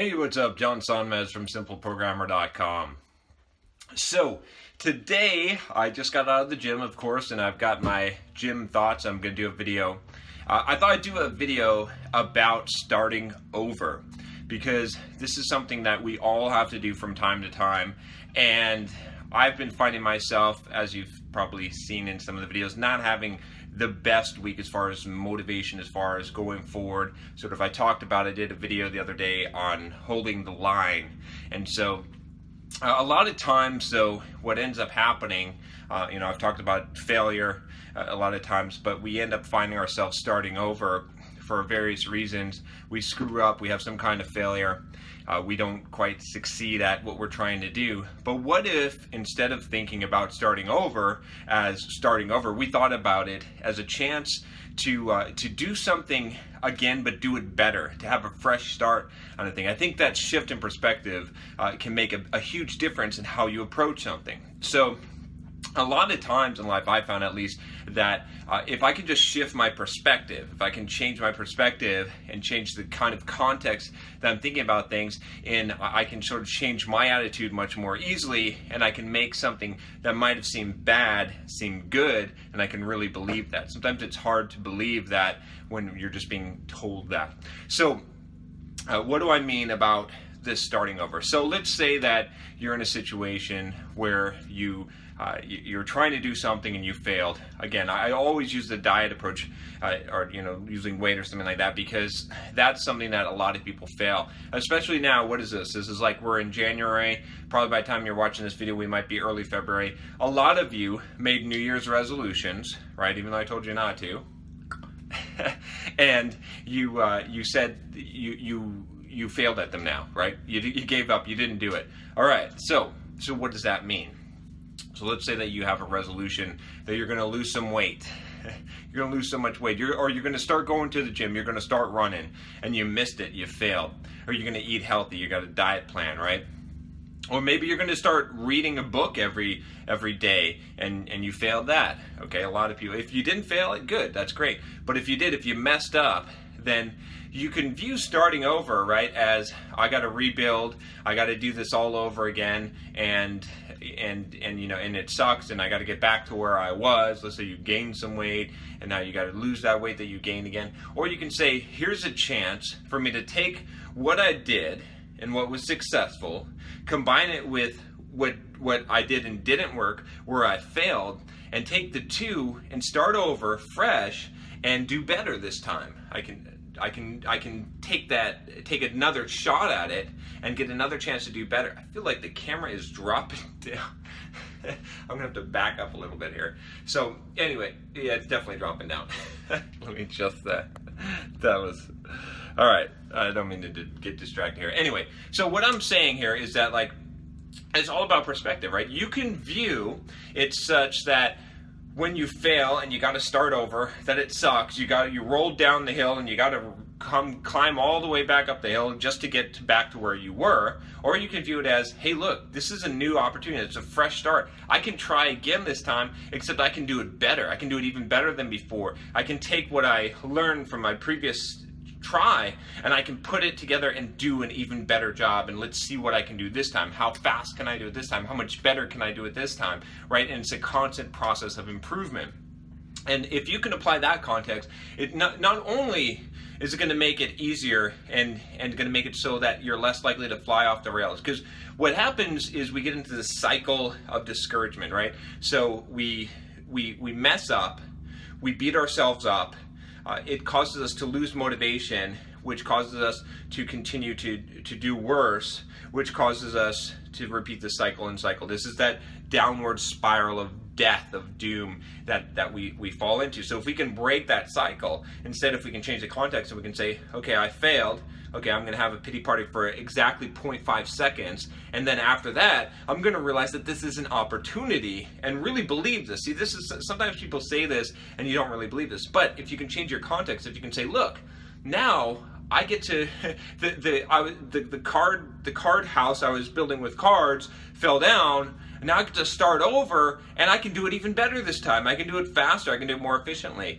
Hey, what's up? John Sonmez from SimpleProgrammer.com. So, today I just got out of the gym, of course, and I've got my gym thoughts. I'm going to do a video. I thought I'd do a video about starting over because this is something that we all have to do from time to time. And I've been finding myself, as you've probably seen in some of the videos, not having the best week as far as motivation, as far as going forward. Sort of, I did a video the other day on holding the line. And so a lot of times, though, what ends up happening, I've talked about failure a lot of times, but we end up finding ourselves starting over for various reasons. We screw up, we have some kind of failure. We don't quite succeed at what we're trying to do. But what if, instead of thinking about starting over as starting over, we thought about it as a chance to do something again, but do it better, to have a fresh start on a thing. I think that shift in perspective can make a huge difference in how you approach something. So a lot of times in life, I found at least, that if I can just shift my perspective, if I can change my perspective and change the kind of context that I'm thinking about things in, I can sort of change my attitude much more easily, and I can make something that might have seemed bad seem good, and I can really believe that. Sometimes it's hard to believe that when you're just being told that. So what do I mean about this starting over? So let's say that you're in a situation where you're trying to do something and you failed. Again, I always use the diet approach, or using weight or something like that, because that's something that a lot of people fail. Especially now, what is this? This is like, we're in January. Probably by the time you're watching this video, we might be early February. A lot of you made New Year's resolutions, right? Even though I told you not to. And you said you failed at them now, right? You gave up, you didn't do it. All right, so what does that mean? So let's say that you have a resolution that you're going to lose some weight. You're going to lose so much weight. Or you're going to start going to the gym, you're going to start running, and you missed it, you failed. Or you're going to eat healthy, you got a diet plan, right? Or maybe you're going to start reading a book every day, and you failed that. Okay, a lot of people. If you didn't fail it, good, that's great. But if you messed up, then you can view starting over, right, as I got to rebuild, I got to do this all over again, and it sucks, and I got to get back to where I was. Let's say you gained some weight, and now you got to lose that weight that you gained again. Or you can say, here's a chance for me to take what I did and what was successful, combine it with what I did and didn't work, where I failed, and take the two and start over fresh and do better this time. I can take another shot at it and get another chance to do better. I feel like the camera is dropping down. I'm gonna have to back up a little bit here. So anyway, yeah, it's definitely dropping down. Let me adjust that. That was, all right. I don't mean to get distracted here. Anyway, so what I'm saying here is that, like, it's all about perspective, right? You can view it such that when you fail and you got to start over, that it sucks. You rolled down the hill and you got to climb all the way back up the hill just to get back to where you were. Or you can view it as, hey, look, this is a new opportunity. It's a fresh start. I can try again this time, except I can do it better. I can do it even better than before. I can take what I learned from my previous try, and I can put it together and do an even better job, and let's see what I can do this time. How fast can I do it this time? How much better can I do it this time, right? And it's a constant process of improvement. And if you can apply that context, it not only is it going to make it easier and going to make it so that you're less likely to fly off the rails, because what happens is we get into this cycle of discouragement, right? So we mess up, we beat ourselves up, it causes us to lose motivation, which causes us to continue to do worse, which causes us to repeat the cycle and cycle. This is that downward spiral of death, of doom that we fall into. So if we can break that cycle, instead, if we can change the context and we can say, okay, I failed, okay, I'm going to have a pity party for exactly 0.5 seconds, and then after that, I'm going to realize that this is an opportunity and really believe this. See, this is, sometimes people say this and you don't really believe this, but if you can change your context, if you can say, look, now I get to, the card house I was building with cards fell down, and now I get to start over, and I can do it even better this time. I can do it faster. I can do it more efficiently.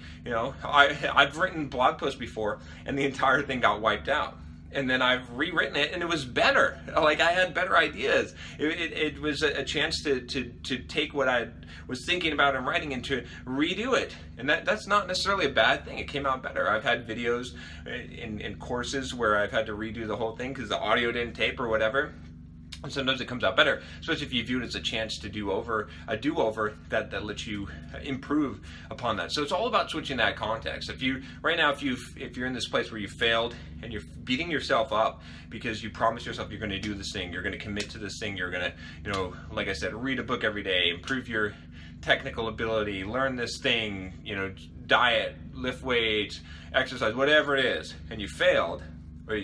I've written blog posts before, and the entire thing got wiped out. and then I've rewritten it, and it was better. Like, I had better ideas. It was a chance to take what I was thinking about and writing and to redo it. And that's not necessarily a bad thing. It came out better. I've had videos in courses where I've had to redo the whole thing because the audio didn't tape or whatever. And sometimes it comes out better, especially if you view it as a chance to a do-over that lets you improve upon that. So it's all about switching that context. If you're in this place where you failed and you're beating yourself up because you promised yourself you're going to do this thing, you're going to commit to this thing, you're going to, like I said, read a book every day, improve your technical ability, learn this thing, diet, lift weights, exercise, whatever it is, and you failed. Or,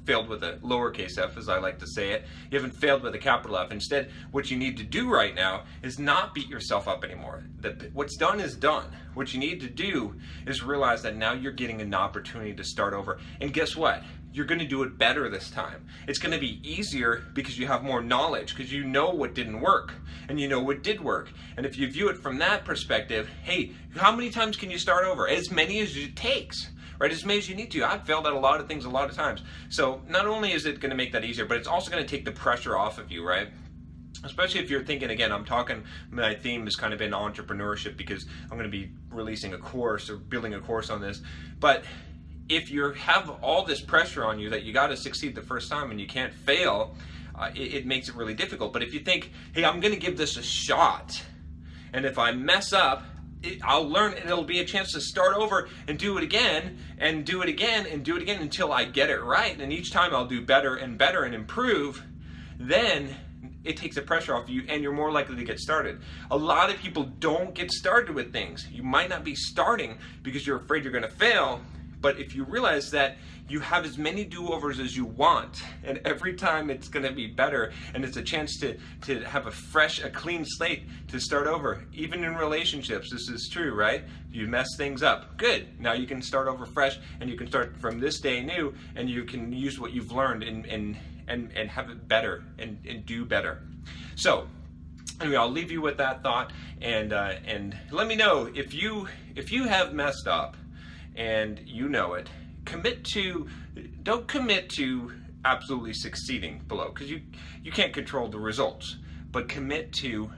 failed with a lowercase f, as I like to say it. You haven't failed with a capital F. Instead, what you need to do right now is not beat yourself up anymore. What's done is done. What you need to do is realize that now you're getting an opportunity to start over. And guess what? You're going to do it better this time. It's going to be easier because you have more knowledge, because you know what didn't work and you know what did work. And if you view it from that perspective, hey, how many times can you start over? As many as it takes. Right, as many as you need to. I've failed at a lot of things a lot of times. So not only is it going to make that easier, but it's also going to take the pressure off of you, right? Especially if you're thinking, again, my theme has kind of been entrepreneurship because I'm going to be releasing a course or building a course on this. But if you have all this pressure on you that you got to succeed the first time and you can't fail, it makes it really difficult. But if you think, hey, I'm going to give this a shot, and if I mess up, I'll learn, and it'll be a chance to start over and do it again and do it again and do it again until I get it right. And each time I'll do better and better and improve. Then it takes the pressure off you and you're more likely to get started. A lot of people don't get started with things. You might not be starting because you're afraid you're going to fail. But if you realize that you have as many do-overs as you want, and every time it's going to be better, and it's a chance to have a clean slate to start over. Even in relationships, this is true, right? You mess things up. Good. Now you can start over fresh, and you can start from this day new, and you can use what you've learned and have it better and do better. So, anyway, I'll leave you with that thought, and let me know if you have messed up and you know it. Don't commit to absolutely succeeding below, because you can't control the results, but commit to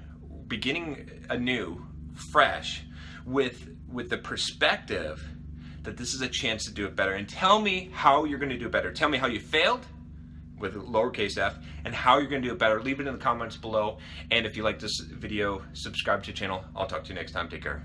beginning anew, fresh, with the perspective that this is a chance to do it better. And tell me how you're going to do it better. Tell me how you failed with lowercase f and how you're going to do it better. Leave it in the comments below. And if you like this video, subscribe to the channel. I'll talk to you next time. Take care.